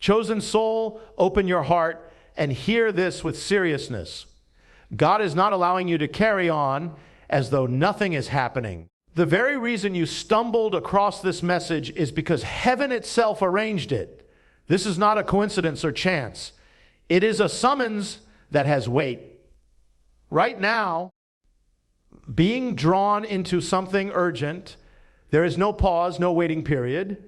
Chosen soul, open your heart and hear this with seriousness. God is not allowing you to carry on as though nothing is happening. The very reason you stumbled across this message is because heaven itself arranged it. This is not a coincidence or chance. It is a summons that has weight. Right now, being drawn into something urgent, there is no pause, no waiting period.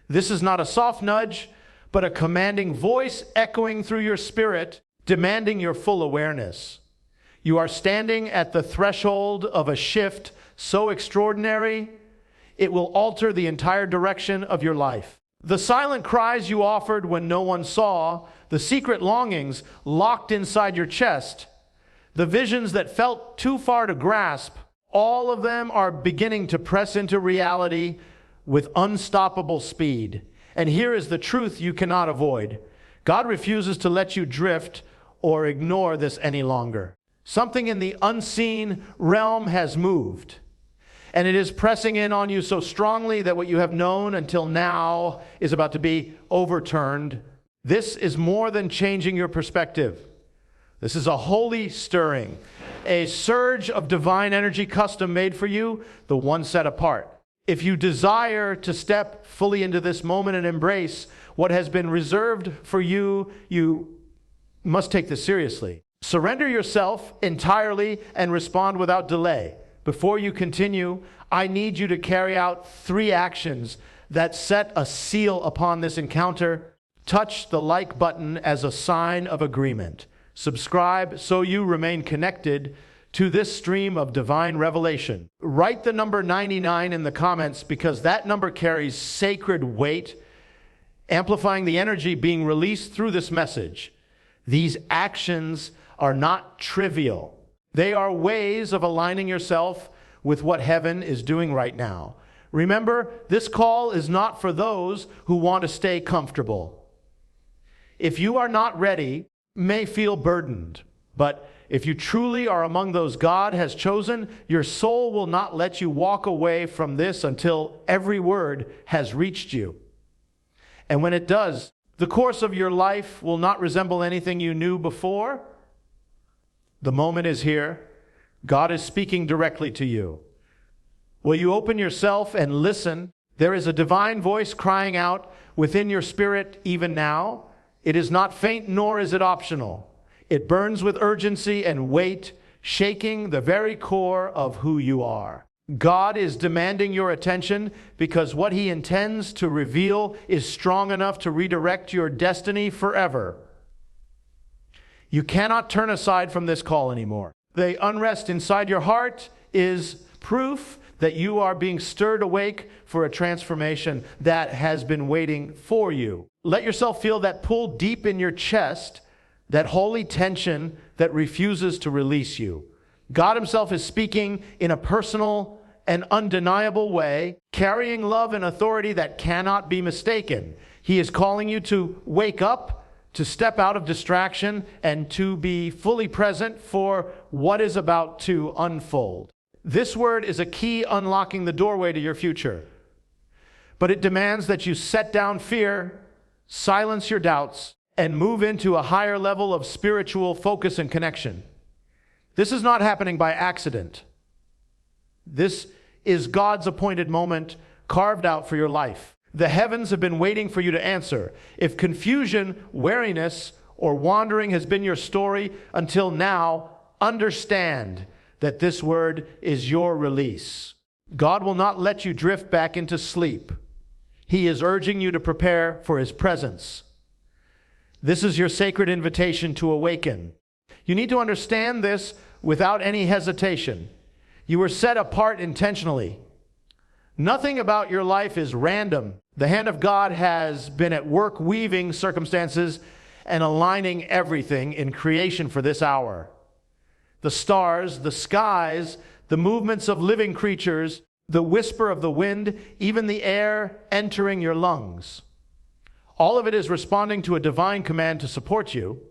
This is not a soft nudge, but a commanding voice echoing through your spirit, demanding your full awareness. You are standing at the threshold of a shift so extraordinary, it will alter the entire direction of your life. The silent cries you offered when no one saw, the secret longings locked inside your chest, the visions that felt too far to grasp, all of them are beginning to press into reality with unstoppable speed. And here is the truth you cannot avoid. God refuses to let you drift or ignore this any longer. Something in the unseen realm has moved, and it is pressing in on you so strongly that what you have known until now is about to be overturned. This is more than changing your perspective. This is a holy stirring, a surge of divine energy custom made for you, the one set apart. If you desire to step fully into this moment and embrace what has been reserved for you, you must take this seriously. Surrender yourself entirely and respond without delay. Before you continue, I need you to carry out 3 actions that set a seal upon this encounter. Touch the like button as a sign of agreement. Subscribe so you remain connected to this stream of divine revelation. Write the number 99 in the comments because that number carries sacred weight, amplifying the energy being released through this message. These actions are not trivial. They are ways of aligning yourself with what heaven is doing right now. Remember, this call is not for those who want to stay comfortable. If you are not ready, you may feel burdened, but if you truly are among those God has chosen, your soul will not let you walk away from this until every word has reached you. And when it does, the course of your life will not resemble anything you knew before. The moment is here. God is speaking directly to you. Will you open yourself and listen? There is a divine voice crying out within your spirit even now. It is not faint, nor is it optional. It burns with urgency and weight, shaking the very core of who you are. God is demanding your attention because what He intends to reveal is strong enough to redirect your destiny forever. You cannot turn aside from this call anymore. The unrest inside your heart is proof that you are being stirred awake for a transformation that has been waiting for you. Let yourself feel that pull deep in your chest, that holy tension that refuses to release you. God Himself is speaking in a personal and undeniable way, carrying love and authority that cannot be mistaken. He is calling you to wake up, to step out of distraction, and to be fully present for what is about to unfold. This word is a key unlocking the doorway to your future. But it demands that you set down fear, silence your doubts, and move into a higher level of spiritual focus and connection. This is not happening by accident. This is God's appointed moment carved out for your life. The heavens have been waiting for you to answer. If confusion, weariness, or wandering has been your story until now, understand that this word is your release. God will not let you drift back into sleep. He is urging you to prepare for His presence. This is your sacred invitation to awaken. You need to understand this without any hesitation. You were set apart intentionally. Nothing about your life is random. The hand of God has been at work weaving circumstances and aligning everything in creation for this hour. The stars, the skies, the movements of living creatures, the whisper of the wind, even the air entering your lungs. All of it is responding to a divine command to support you.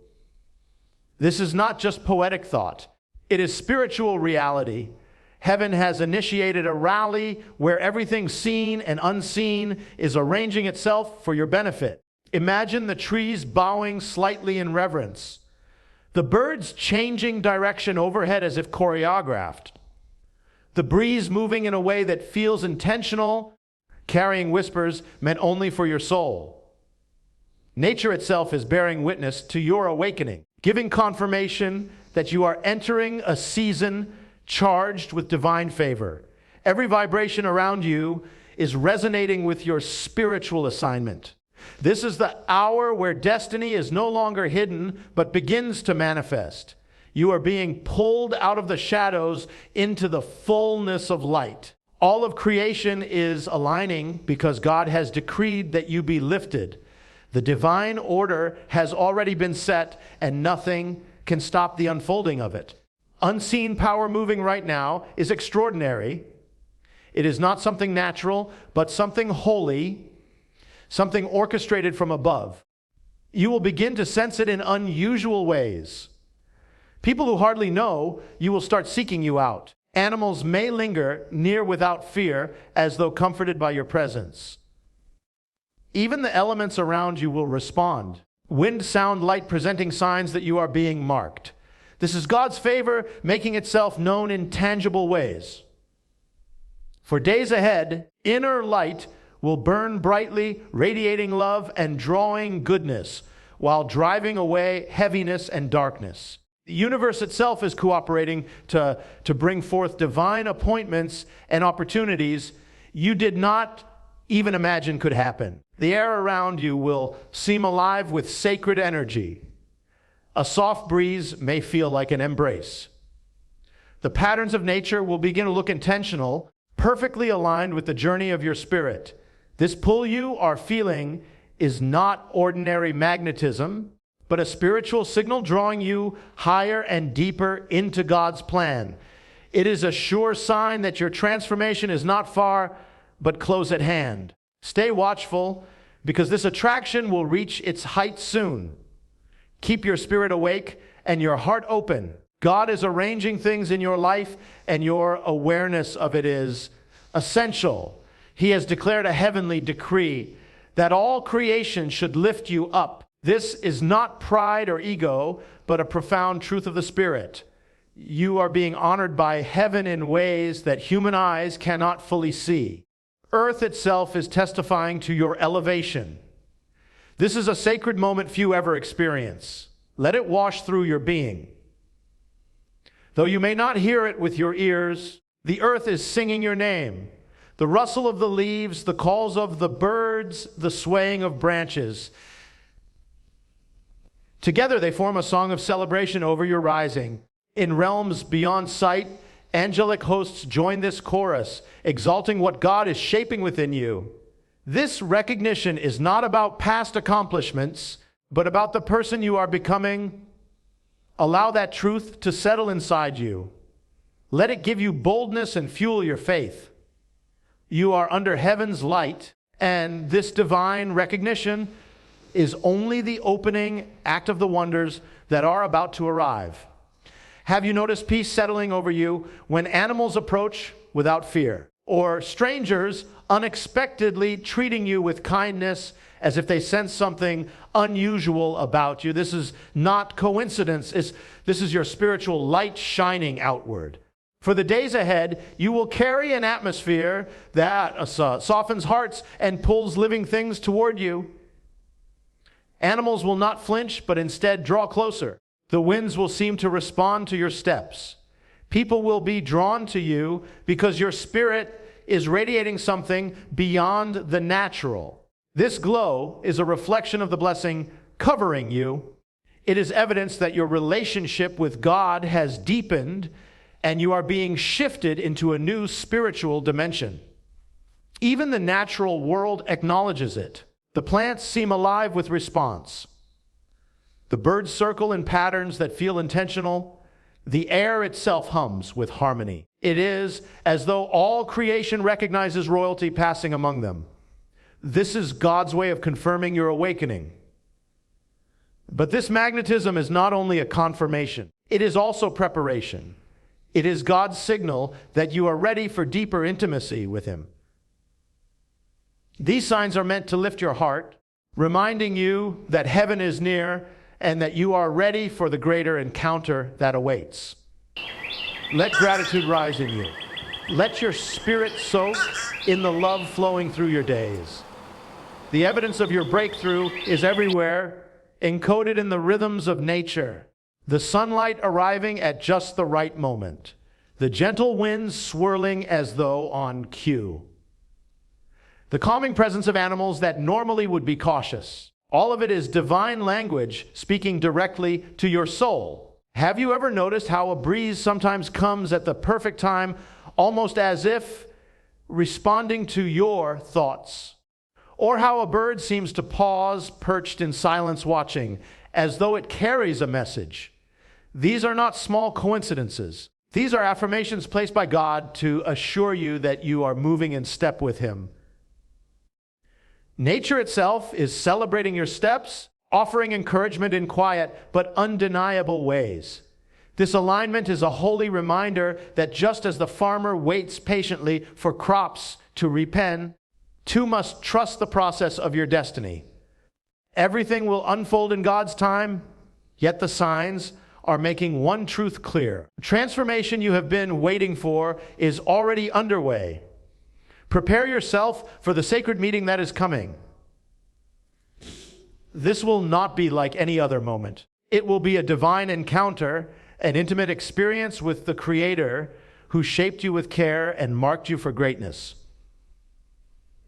This is not just poetic thought. It is spiritual reality. Heaven has initiated a rally where everything seen and unseen is arranging itself for your benefit. Imagine the trees bowing slightly in reverence, the birds changing direction overhead as if choreographed, the breeze moving in a way that feels intentional, carrying whispers meant only for your soul. Nature itself is bearing witness to your awakening, giving confirmation that you are entering a season charged with divine favor. Every vibration around you is resonating with your spiritual assignment. This is the hour where destiny is no longer hidden, but begins to manifest. You are being pulled out of the shadows into the fullness of light. All of creation is aligning because God has decreed that you be lifted. The divine order has already been set, and nothing can stop the unfolding of it. Unseen power moving right now is extraordinary. It is not something natural, but something holy, something orchestrated from above. You will begin to sense it in unusual ways. People who hardly know you will start seeking you out. Animals may linger near without fear, as though comforted by your presence. Even the elements around you will respond. Wind, sound, light presenting signs that you are being marked. This is God's favor making itself known in tangible ways. For days ahead, inner light will burn brightly, radiating love and drawing goodness, while driving away heaviness and darkness. The universe itself is cooperating to bring forth divine appointments and opportunities you did not even imagine could happen. The air around you will seem alive with sacred energy. A soft breeze may feel like an embrace. The patterns of nature will begin to look intentional, perfectly aligned with the journey of your spirit. This pull you are feeling is not ordinary magnetism, but a spiritual signal drawing you higher and deeper into God's plan. It is a sure sign that your transformation is not far, but close at hand. Stay watchful, because this attraction will reach its height soon. Keep your spirit awake and your heart open. God is arranging things in your life, and your awareness of it is essential. He has declared a heavenly decree that all creation should lift you up. This is not pride or ego, but a profound truth of the Spirit. You are being honored by heaven in ways that human eyes cannot fully see. Earth itself is testifying to your elevation. This is a sacred moment few ever experience. Let it wash through your being. Though you may not hear it with your ears, the earth is singing your name. The rustle of the leaves, the calls of the birds, the swaying of branches. Together they form a song of celebration over your rising. In realms beyond sight, angelic hosts join this chorus, exalting what God is shaping within you. This recognition is not about past accomplishments, but about the person you are becoming. Allow that truth to settle inside you. Let it give you boldness and fuel your faith. You are under heaven's light, and this divine recognition is only the opening act of the wonders that are about to arrive. Have you noticed peace settling over you when animals approach without fear, or strangers unexpectedly treating you with kindness as if they sense something unusual about you? This is not coincidence. This is your spiritual light shining outward. For the days ahead, you will carry an atmosphere that softens hearts and pulls living things toward you. Animals will not flinch, but instead draw closer. The winds will seem to respond to your steps. People will be drawn to you because your spirit is radiating something beyond the natural. This glow is a reflection of the blessing covering you. It is evidence that your relationship with God has deepened and you are being shifted into a new spiritual dimension. Even the natural world acknowledges it. The plants seem alive with response. The birds circle in patterns that feel intentional. The air itself hums with harmony. It is as though all creation recognizes royalty passing among them. This is God's way of confirming your awakening. But this magnetism is not only a confirmation, it is also preparation. It is God's signal that you are ready for deeper intimacy with Him. These signs are meant to lift your heart, reminding you that heaven is near and that you are ready for the greater encounter that awaits. Let gratitude rise in you. Let your spirit soak in the love flowing through your days. The evidence of your breakthrough is everywhere, encoded in the rhythms of nature. The sunlight arriving at just the right moment. The gentle winds swirling as though on cue. The calming presence of animals that normally would be cautious. All of it is divine language speaking directly to your soul. Have you ever noticed how a breeze sometimes comes at the perfect time, almost as if responding to your thoughts? Or how a bird seems to pause, perched in silence watching, as though it carries a message? These are not small coincidences. These are affirmations placed by God to assure you that you are moving in step with Him. Nature itself is celebrating your steps, offering encouragement in quiet but undeniable ways. This alignment is a holy reminder that just as the farmer waits patiently for crops to ripen, too must trust the process of your destiny. Everything will unfold in God's time, yet the signs are making one truth clear. Transformation you have been waiting for is already underway. Prepare yourself for the sacred meeting that is coming. This will not be like any other moment. It will be a divine encounter, an intimate experience with the Creator who shaped you with care and marked you for greatness.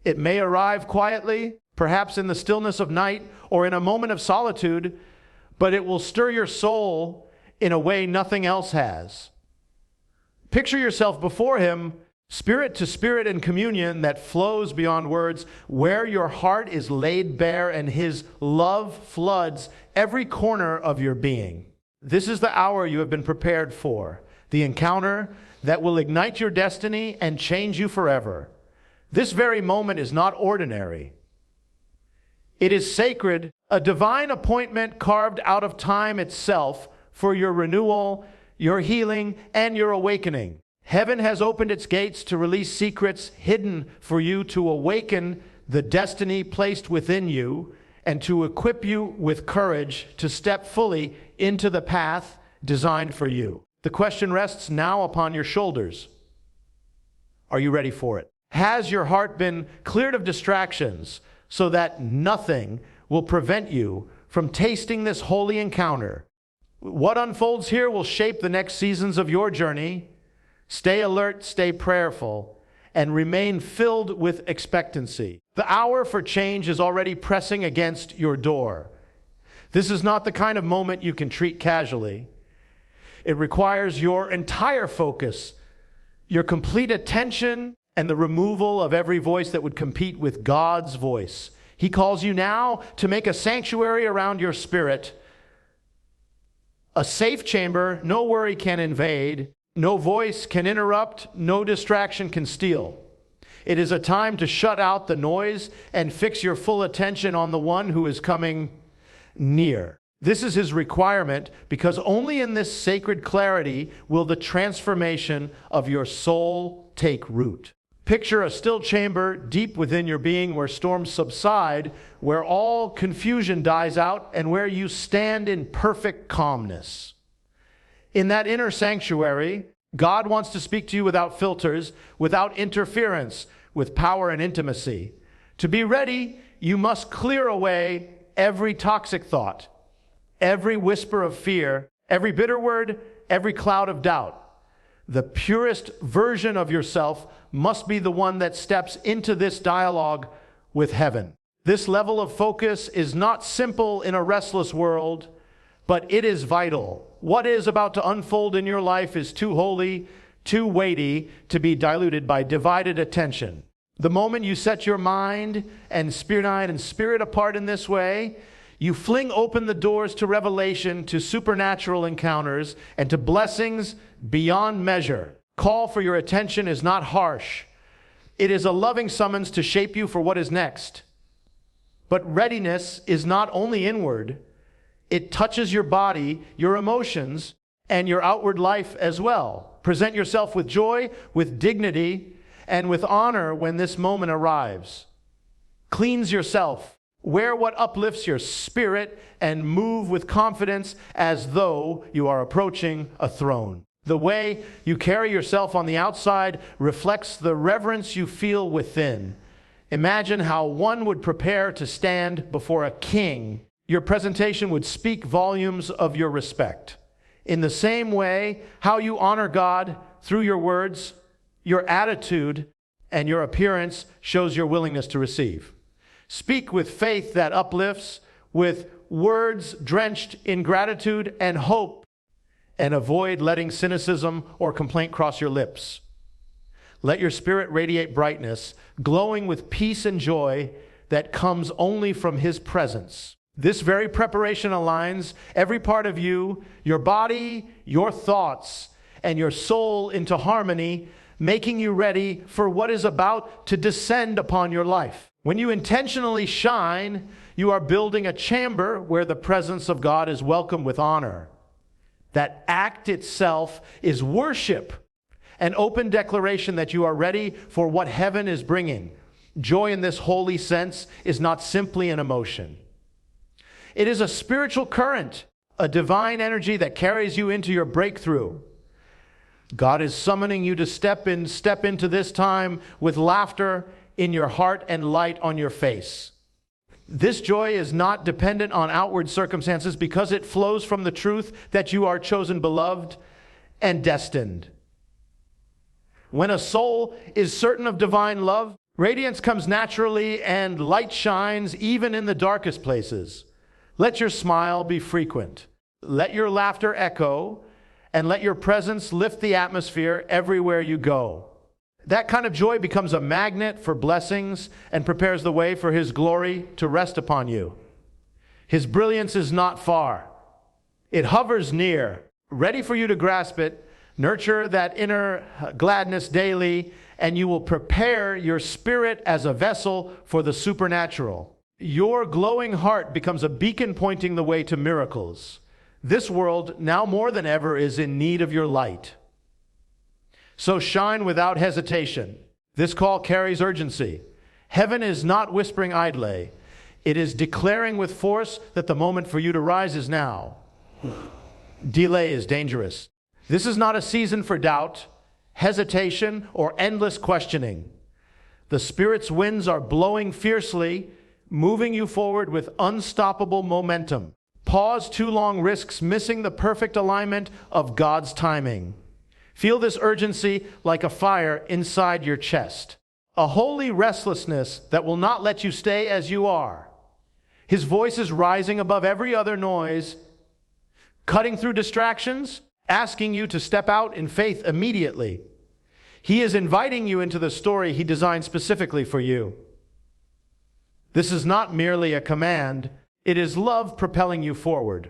It may arrive quietly, perhaps in the stillness of night or in a moment of solitude, but it will stir your soul in a way nothing else has. Picture yourself before Him, spirit to spirit in communion that flows beyond words, where your heart is laid bare and His love floods every corner of your being. This is the hour you have been prepared for, the encounter that will ignite your destiny and change you forever. This very moment is not ordinary. It is sacred, a divine appointment carved out of time itself for your renewal, your healing, and your awakening. Heaven has opened its gates to release secrets hidden for you to awaken the destiny placed within you and to equip you with courage to step fully into the path designed for you. The question rests now upon your shoulders. Are you ready for it? Has your heart been cleared of distractions so that nothing will prevent you from tasting this holy encounter? What unfolds here will shape the next seasons of your journey. Stay alert, stay prayerful, and remain filled with expectancy. The hour for change is already pressing against your door. This is not the kind of moment you can treat casually. It requires your entire focus, your complete attention, and the removal of every voice that would compete with God's voice. He calls you now to make a sanctuary around your spirit, a safe chamber no worry can invade, no voice can interrupt, no distraction can steal. It is a time to shut out the noise and fix your full attention on the one who is coming near. This is His requirement because only in this sacred clarity will the transformation of your soul take root. Picture a still chamber deep within your being where storms subside, where all confusion dies out, and where you stand in perfect calmness. In that inner sanctuary, God wants to speak to you without filters, without interference, with power and intimacy. To be ready, you must clear away every toxic thought, every whisper of fear, every bitter word, every cloud of doubt. The purest version of yourself must be the one that steps into this dialogue with heaven. This level of focus is not simple in a restless world, but it is vital. What is about to unfold in your life is too holy, too weighty to be diluted by divided attention. The moment you set your mind and spirit apart in this way, you fling open the doors to revelation, to supernatural encounters, and to blessings beyond measure. Call for your attention is not harsh. It is a loving summons to shape you for what is next. But readiness is not only inward, it touches your body, your emotions, and your outward life as well. Present yourself with joy, with dignity, and with honor when this moment arrives. Cleanse yourself. Wear what uplifts your spirit and move with confidence as though you are approaching a throne. The way you carry yourself on the outside reflects the reverence you feel within. Imagine how one would prepare to stand before a king. Your presentation would speak volumes of your respect. In the same way, how you honor God through your words, your attitude, and your appearance shows your willingness to receive. Speak with faith that uplifts, with words drenched in gratitude and hope, and avoid letting cynicism or complaint cross your lips. Let your spirit radiate brightness, glowing with peace and joy that comes only from His presence. This very preparation aligns every part of you, your body, your thoughts, and your soul into harmony, making you ready for what is about to descend upon your life. When you intentionally shine, you are building a chamber where the presence of God is welcomed with honor. That act itself is worship, an open declaration that you are ready for what heaven is bringing. Joy in this holy sense is not simply an emotion. It is a spiritual current, a divine energy that carries you into your breakthrough. God is summoning you to step into this time with laughter in your heart and light on your face. This joy is not dependent on outward circumstances because it flows from the truth that you are chosen, beloved, and destined. When a soul is certain of divine love, radiance comes naturally and light shines even in the darkest places. Let your smile be frequent. Let your laughter echo, and let your presence lift the atmosphere everywhere you go. That kind of joy becomes a magnet for blessings and prepares the way for His glory to rest upon you. His brilliance is not far. It hovers near, ready for you to grasp it. Nurture that inner gladness daily, and you will prepare your spirit as a vessel for the supernatural. Your glowing heart becomes a beacon pointing the way to miracles. This world, now more than ever, is in need of your light. So shine without hesitation. This call carries urgency. Heaven is not whispering idly. It is declaring with force that the moment for you to rise is now. Delay is dangerous. This is not a season for doubt, hesitation, or endless questioning. The Spirit's winds are blowing fiercely, moving you forward with unstoppable momentum. Pause too long risks missing the perfect alignment of God's timing. Feel this urgency like a fire inside your chest, a holy restlessness that will not let you stay as you are. His voice is rising above every other noise, cutting through distractions, asking you to step out in faith immediately. He is inviting you into the story He designed specifically for you. This is not merely a command, it is love propelling you forward.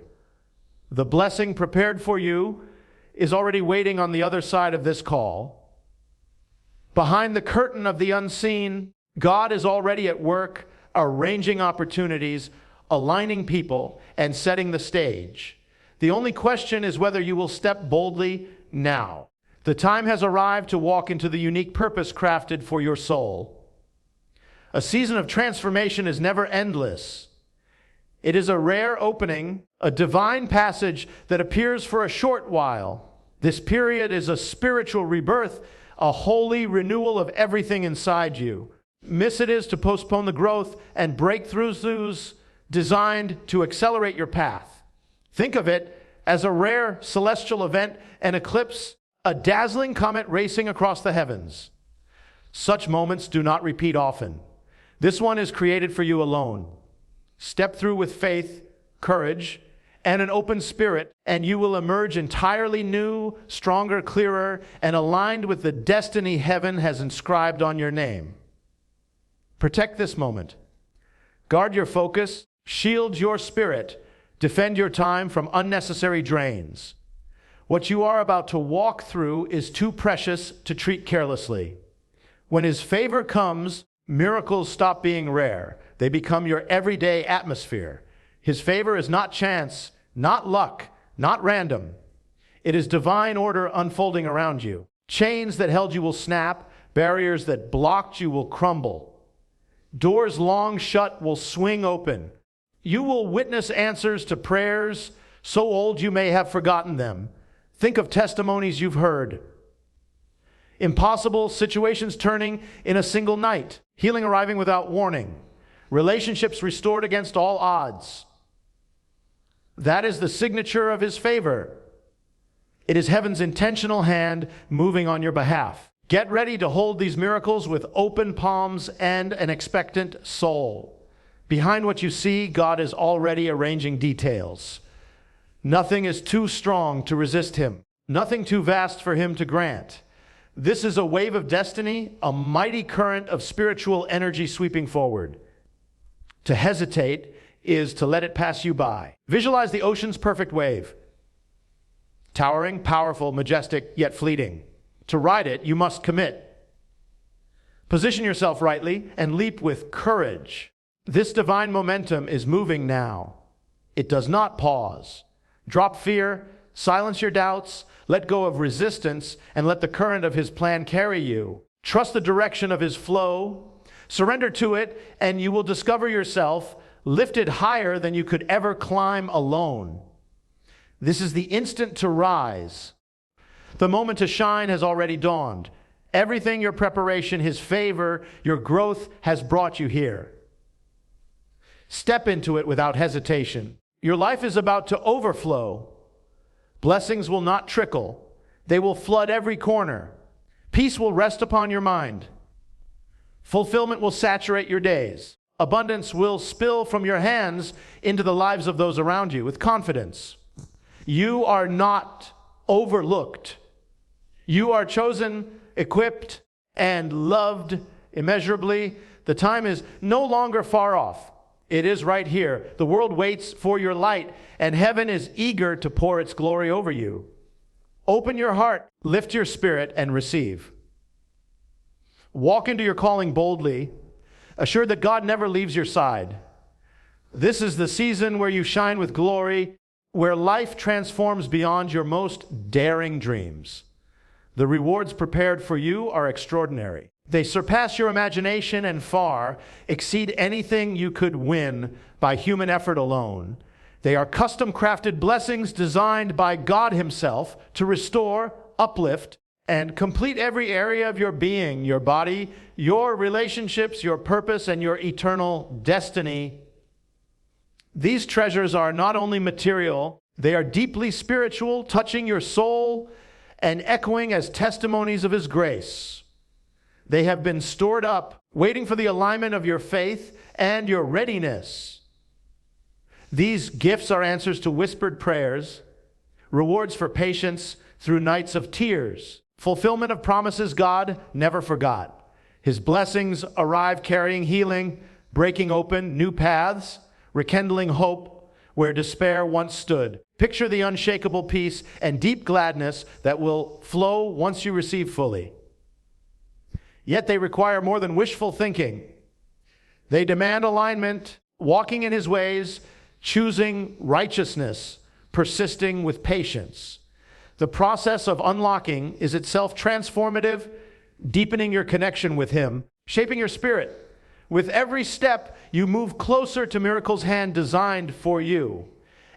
The blessing prepared for you is already waiting on the other side of this call. Behind the curtain of the unseen, God is already at work, arranging opportunities, aligning people, and setting the stage. The only question is whether you will step boldly now. The time has arrived to walk into the unique purpose crafted for your soul. A season of transformation is never endless. It is a rare opening, a divine passage that appears for a short while. This period is a spiritual rebirth, a holy renewal of everything inside you. Miss it is to postpone the growth and breakthroughs designed to accelerate your path. Think of it as a rare celestial event, an eclipse, a dazzling comet racing across the heavens. Such moments do not repeat often. This one is created for you alone. Step through with faith, courage, and an open spirit, and you will emerge entirely new, stronger, clearer, and aligned with the destiny heaven has inscribed on your name. Protect this moment. Guard your focus, shield your spirit, defend your time from unnecessary drains. What you are about to walk through is too precious to treat carelessly. When His favor comes, miracles stop being rare. They become your everyday atmosphere. His favor is not chance, not luck, not random. It is divine order unfolding around you. Chains that held you will snap, barriers that blocked you will crumble. Doors long shut will swing open. You will witness answers to prayers so old you may have forgotten them. Think of testimonies you've heard. Impossible situations turning in a single night. Healing arriving without warning. Relationships restored against all odds. That is the signature of his favor. It is heaven's intentional hand moving on your behalf. Get ready to hold these miracles with open palms and an expectant soul. Behind what you see, God is already arranging details. Nothing is too strong to resist him. Nothing too vast for him to grant. This is a wave of destiny, a mighty current of spiritual energy sweeping forward. To hesitate is to let it pass you by. Visualize the ocean's perfect wave. Towering, powerful, majestic, yet fleeting. To ride it, you must commit. Position yourself rightly and leap with courage. This divine momentum is moving now. It does not pause. Drop fear, silence your doubts, let go of resistance, and let the current of his plan carry you. Trust the direction of his flow. Surrender to it, and you will discover yourself lifted higher than you could ever climb alone. This is the instant to rise. The moment to shine has already dawned. Everything, your preparation, his favor, your growth has brought you here. Step into it without hesitation. Your life is about to overflow. Blessings will not trickle. They will flood every corner. Peace will rest upon your mind. Fulfillment will saturate your days. Abundance will spill from your hands into the lives of those around you with confidence. You are not overlooked. You are chosen, equipped, and loved immeasurably. The time is no longer far off. It is right here. The world waits for your light, and heaven is eager to pour its glory over you. Open your heart, lift your spirit, and receive. Walk into your calling boldly, assured that God never leaves your side. This is the season where you shine with glory, where life transforms beyond your most daring dreams. The rewards prepared for you are extraordinary. They surpass your imagination and far exceed anything you could win by human effort alone. They are custom-crafted blessings designed by God himself to restore, uplift, and complete every area of your being, your body, your relationships, your purpose, and your eternal destiny. These treasures are not only material, they are deeply spiritual, touching your soul and echoing as testimonies of his grace. They have been stored up, waiting for the alignment of your faith and your readiness. These gifts are answers to whispered prayers, rewards for patience through nights of tears, fulfillment of promises God never forgot. His blessings arrive carrying healing, breaking open new paths, rekindling hope where despair once stood. Picture the unshakable peace and deep gladness that will flow once you receive fully. Yet they require more than wishful thinking. They demand alignment, walking in his ways, choosing righteousness, persisting with patience. The process of unlocking is itself transformative, deepening your connection with him, shaping your spirit. With every step, you move closer to miracles' hand designed for you.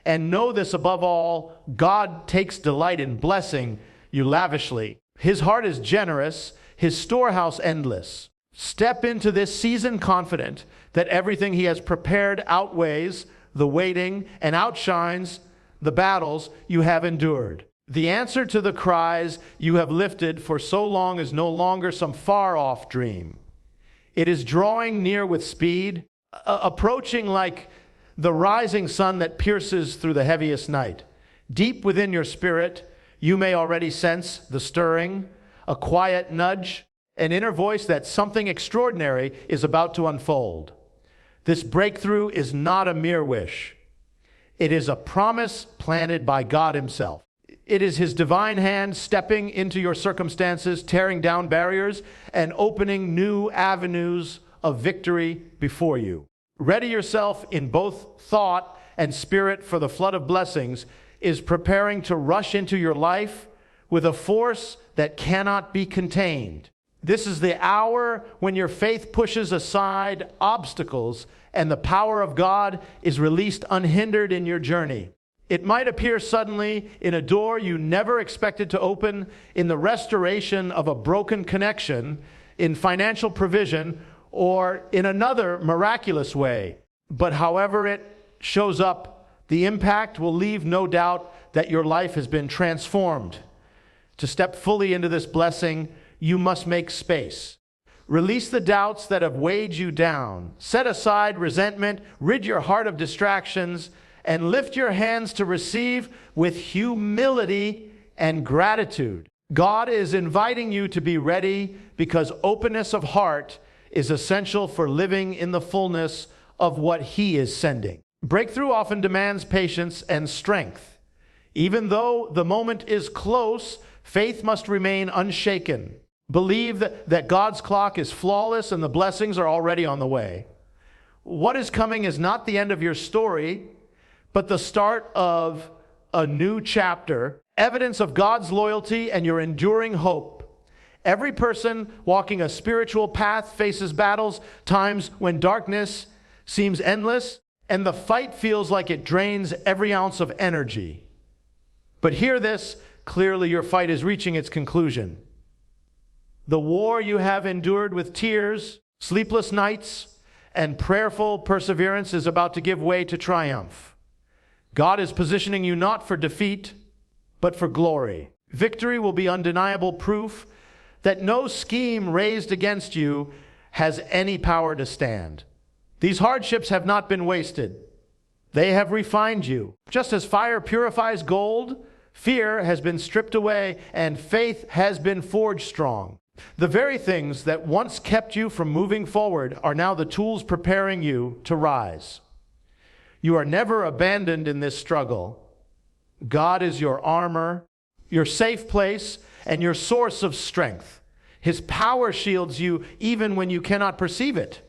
And know this above all, God takes delight in blessing you lavishly. His heart is generous, his storehouse endless. Step into this season confident that everything he has prepared outweighs the waiting and outshines the battles you have endured. The answer to the cries you have lifted for so long is no longer some far-off dream. It is drawing near with speed, approaching like the rising sun that pierces through the heaviest night. Deep within your spirit, you may already sense the stirring, a quiet nudge, an inner voice that something extraordinary is about to unfold. This breakthrough is not a mere wish. It is a promise planted by God himself. It is his divine hand stepping into your circumstances, tearing down barriers, and opening new avenues of victory before you. Ready yourself in both thought and spirit, for the flood of blessings is preparing to rush into your life with a force that cannot be contained. This is the hour when your faith pushes aside obstacles and the power of God is released unhindered in your journey. It might appear suddenly in a door you never expected to open, in the restoration of a broken connection, in financial provision, or in another miraculous way. But however it shows up, the impact will leave no doubt that your life has been transformed. To step fully into this blessing, you must make space. Release the doubts that have weighed you down. Set aside resentment, rid your heart of distractions, and lift your hands to receive with humility and gratitude. God is inviting you to be ready because openness of heart is essential for living in the fullness of what He is sending. Breakthrough often demands patience and strength. Even though the moment is close, faith must remain unshaken. Believe that God's clock is flawless and the blessings are already on the way. What is coming is not the end of your story, but the start of a new chapter, evidence of God's loyalty and your enduring hope. Every person walking a spiritual path faces battles, times when darkness seems endless, and the fight feels like it drains every ounce of energy. But hear this, clearly your fight is reaching its conclusion. The war you have endured with tears, sleepless nights, and prayerful perseverance is about to give way to triumph. God is positioning you not for defeat, but for glory. Victory will be undeniable proof that no scheme raised against you has any power to stand. These hardships have not been wasted. They have refined you. Just as fire purifies gold, fear has been stripped away, and faith has been forged strong. The very things that once kept you from moving forward are now the tools preparing you to rise. You are never abandoned in this struggle. God is your armor, your safe place, and your source of strength. His power shields you even when you cannot perceive it.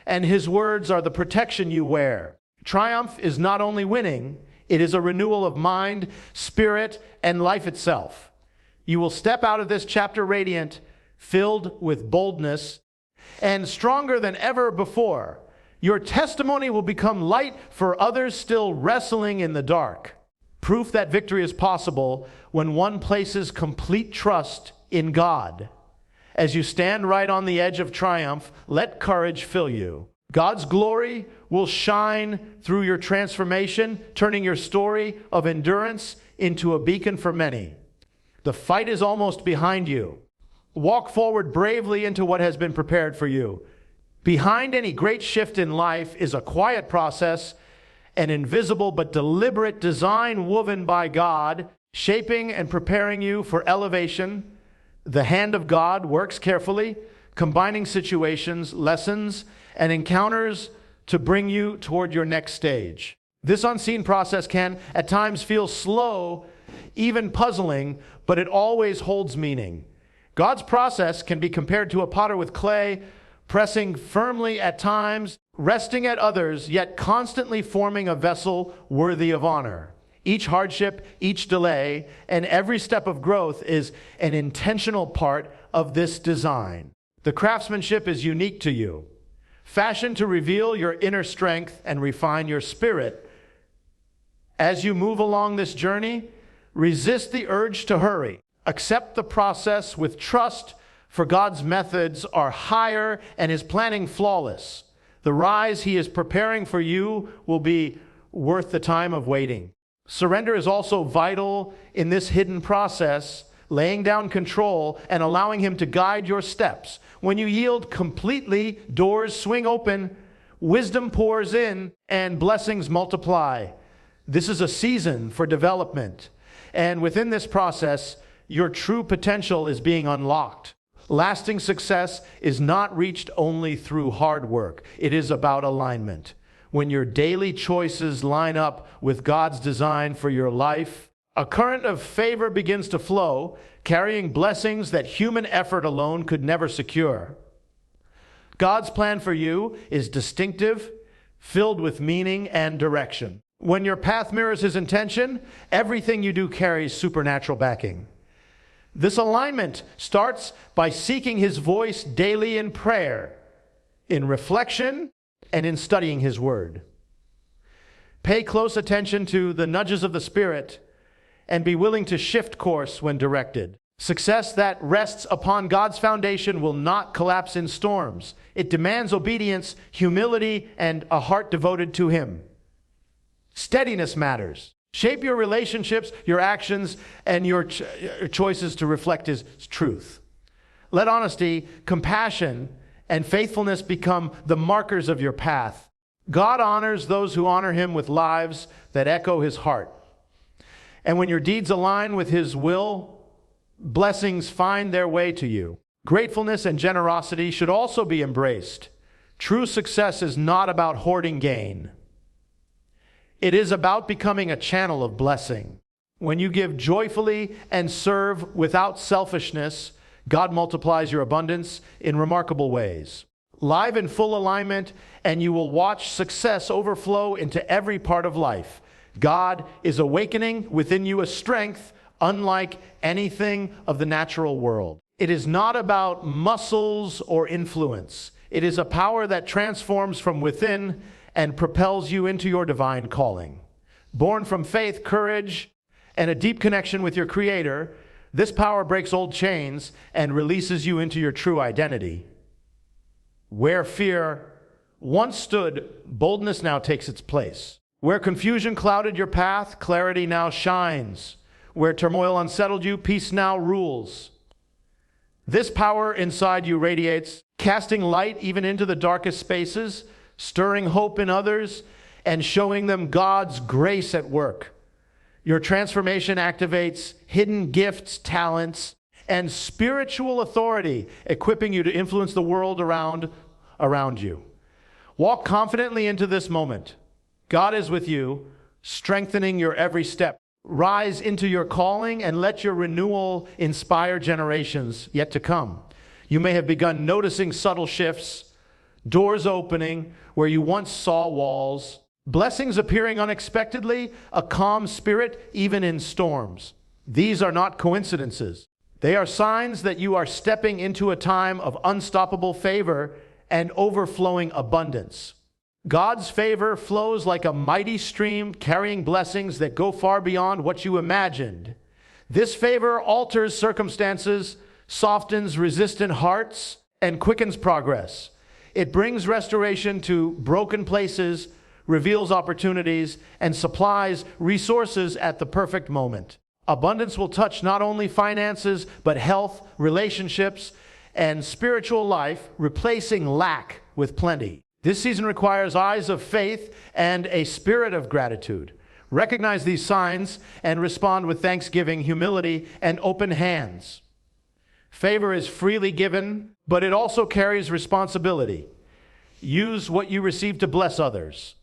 And His words are the protection you wear. Triumph is not only winning, it is a renewal of mind, spirit, and life itself. You will step out of this chapter radiant, filled with boldness, and stronger than ever before. Your testimony will become light for others still wrestling in the dark. Proof that victory is possible when one places complete trust in God. As you stand right on the edge of triumph, let courage fill you. God's glory will shine through your transformation, turning your story of endurance into a beacon for many. The fight is almost behind you. Walk forward bravely into what has been prepared for you. Behind any great shift in life is a quiet process, an invisible but deliberate design woven by God, shaping and preparing you for elevation. The hand of God works carefully, combining situations, lessons, and encounters to bring you toward your next stage. This unseen process can at times feel slow, even puzzling, but it always holds meaning. God's process can be compared to a potter with clay, pressing firmly at times, resting at others, yet constantly forming a vessel worthy of honor. Each hardship, each delay, and every step of growth is an intentional part of this design. The craftsmanship is unique to you, fashioned to reveal your inner strength and refine your spirit. As you move along this journey, resist the urge to hurry. Accept the process with trust, for God's methods are higher and His planning flawless. The rise He is preparing for you will be worth the time of waiting. Surrender is also vital in this hidden process, laying down control and allowing Him to guide your steps. When you yield completely, doors swing open, wisdom pours in, and blessings multiply. This is a season for development. And within this process, your true potential is being unlocked. Lasting success is not reached only through hard work. It is about alignment. When your daily choices line up with God's design for your life, a current of favor begins to flow, carrying blessings that human effort alone could never secure. God's plan for you is distinctive, filled with meaning and direction. When your path mirrors His intention, everything you do carries supernatural backing. This alignment starts by seeking His voice daily in prayer, in reflection, and in studying His Word. Pay close attention to the nudges of the Spirit and be willing to shift course when directed. Success that rests upon God's foundation will not collapse in storms. It demands obedience, humility, and a heart devoted to Him. Steadiness matters. Shape your relationships, your actions, and your choices to reflect His truth. Let honesty, compassion, and faithfulness become the markers of your path. God honors those who honor Him with lives that echo His heart. And when your deeds align with His will, blessings find their way to you. Gratefulness and generosity should also be embraced. True success is not about hoarding gain. It is about becoming a channel of blessing. When you give joyfully and serve without selfishness, God multiplies your abundance in remarkable ways. Live in full alignment, and you will watch success overflow into every part of life. God is awakening within you a strength unlike anything of the natural world. It is not about muscles or influence. It is a power that transforms from within and propels you into your divine calling. Born from faith, courage, and a deep connection with your Creator, this power breaks old chains and releases you into your true identity. Where fear once stood, boldness now takes its place. Where confusion clouded your path, clarity now shines. Where turmoil unsettled you, peace now rules. This power inside you radiates, casting light even into the darkest spaces, stirring hope in others, and showing them God's grace at work. Your transformation activates hidden gifts, talents, and spiritual authority, equipping you to influence the world around you. Walk confidently into this moment. God is with you, strengthening your every step. Rise into your calling and let your renewal inspire generations yet to come. You may have begun noticing subtle shifts, doors opening where you once saw walls, blessings appearing unexpectedly, a calm spirit even in storms. These are not coincidences. They are signs that you are stepping into a time of unstoppable favor and overflowing abundance. God's favor flows like a mighty stream, carrying blessings that go far beyond what you imagined. This favor alters circumstances, softens resistant hearts, and quickens progress. It brings restoration to broken places, reveals opportunities, and supplies resources at the perfect moment. Abundance will touch not only finances, but health, relationships, and spiritual life, replacing lack with plenty. This season requires eyes of faith and a spirit of gratitude. Recognize these signs and respond with thanksgiving, humility, and open hands. Favor is freely given, but it also carries responsibility. Use what you receive to bless others.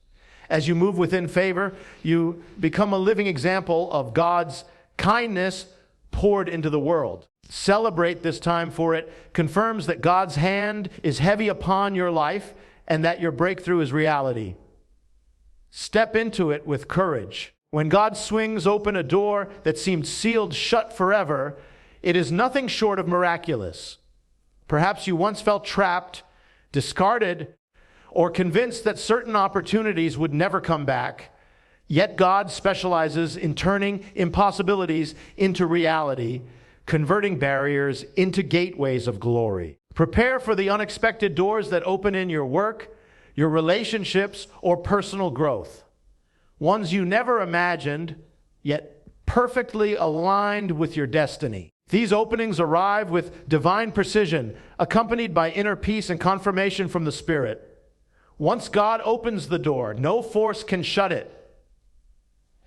As you move within favor, you become a living example of God's kindness poured into the world. Celebrate this time, for it confirms that God's hand is heavy upon your life and that your breakthrough is reality. Step into it with courage. When God swings open a door that seemed sealed shut forever, it is nothing short of miraculous. Perhaps you once felt trapped, discarded, or convinced that certain opportunities would never come back. Yet God specializes in turning impossibilities into reality, converting barriers into gateways of glory. Prepare for the unexpected doors that open in your work, your relationships, or personal growth. Ones you never imagined, yet perfectly aligned with your destiny. These openings arrive with divine precision, accompanied by inner peace and confirmation from the Spirit. Once God opens the door, no force can shut it.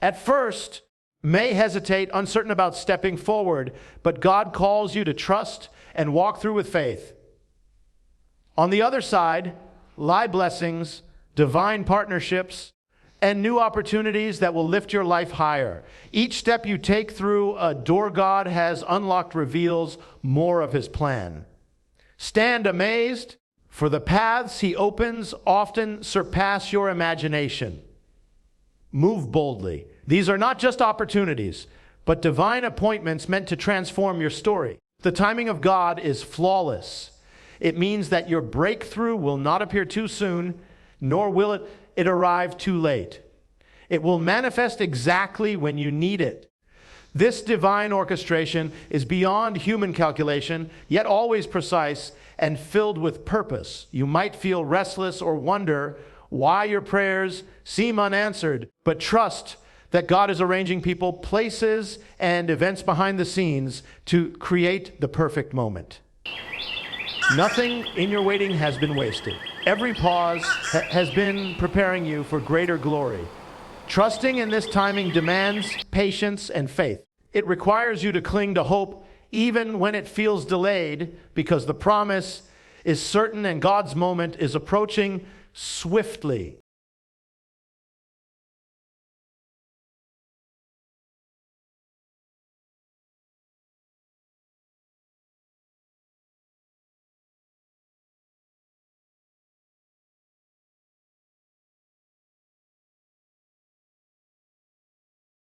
At first, may hesitate, uncertain about stepping forward, but God calls you to trust and walk through with faith. On the other side lie blessings, divine partnerships, and new opportunities that will lift your life higher. Each step you take through a door God has unlocked reveals more of His plan. Stand amazed, for the paths He opens often surpass your imagination. Move boldly. These are not just opportunities, but divine appointments meant to transform your story. The timing of God is flawless. It means that your breakthrough will not appear too soon, nor will it arrive too late. It will manifest exactly when you need it. This divine orchestration is beyond human calculation, yet always precise and filled with purpose. You might feel restless or wonder why your prayers seem unanswered, but trust that God is arranging people, places, and events behind the scenes to create the perfect moment. Nothing in your waiting has been wasted. Every pause has been preparing you for greater glory. Trusting in this timing demands patience and faith. It requires you to cling to hope even when it feels delayed, because the promise is certain and God's moment is approaching swiftly.